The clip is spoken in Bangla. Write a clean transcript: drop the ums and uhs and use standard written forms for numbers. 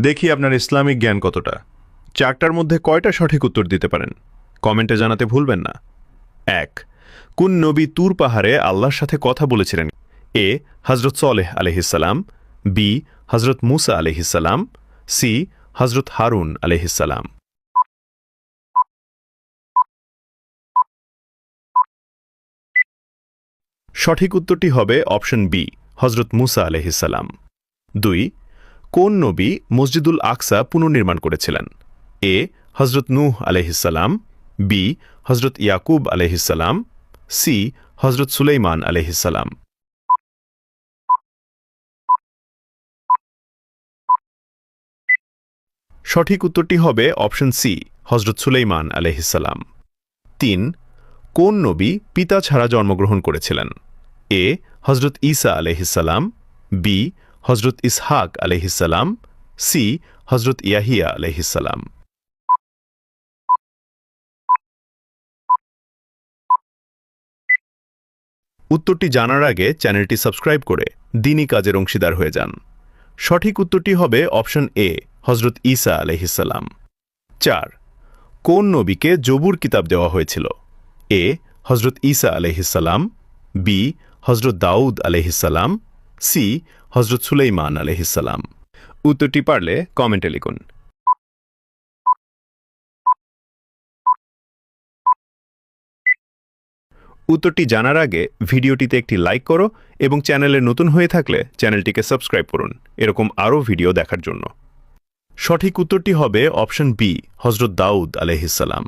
দেখি আপনার ইসলামিক জ্ঞান কতটা। চারটার মধ্যে কয়টা সঠিক উত্তর দিতে পারেন কমেন্টে জানাতে ভুলবেন না। ১. কোন নবী তুর পাহাড়ে আল্লাহর সাথে কথা বলেছিলেন? এ. হজরত সালেহ আলাইহিসসালাম, বি. হজরত মুসা আলাইহিসসালাম, সি. হজরত হারুন আলাইহিসসালাম। সঠিক উত্তরটি হবে অপশন বি, হজরত মুসা আলাইহিসসালাম। ২. কোন নবী মসজিদুল আকসা পুনর্নির্মাণ করেছিলেন? এ. হজরত নূহ আলাইহিসসালাম, বি. হজরত ইয়াকুব আলাইহিসসালাম, সি. হজরত সুলাইমান আলাইহিসসালাম। সঠিক উত্তরটি হবে অপশন সি, হজরত সুলাইমান আলাইহিসসালাম। ৩. কোন নবী পিতা ছাড়া জন্মগ্রহণ করেছিলেন? এ. হজরত ঈসা আলাইহিসসালাম, বি. হজরত ইসহাক আলাইহিসসালাম, সি. হজরত ইয়াহিয়া আলাইহিসসালাম। উত্তরটি জানার আগে চ্যানেলটি সাবস্ক্রাইব করে দ্বীনি কাজের অংশীদার হয়ে যান। সঠিক উত্তরটি হবে অপশন এ, হজরত ঈসা আলাইহিসসালাম। ৪. কোন নবীকে জবুর কিতাব দেওয়া হয়েছিল? এ. হজরত ঈসা আলাইহিসসালাম, বি. হজরত দাউদ আলাইহিসসালাম, সি. হজরত সুলাইমান আলাইহিসসালাম। উত্তরটি পারলে কমেন্টে লিখুন। উত্তরটি জানার আগে ভিডিওটিতে একটি লাইক করো এবং চ্যানেলে নতুন হয়ে থাকলে চ্যানেলটিকে সাবস্ক্রাইব করুন এরকম আরও ভিডিও দেখার জন্য। সঠিক উত্তরটি হবে অপশন বি, হজরত দাউদ আলাইহিসসালাম।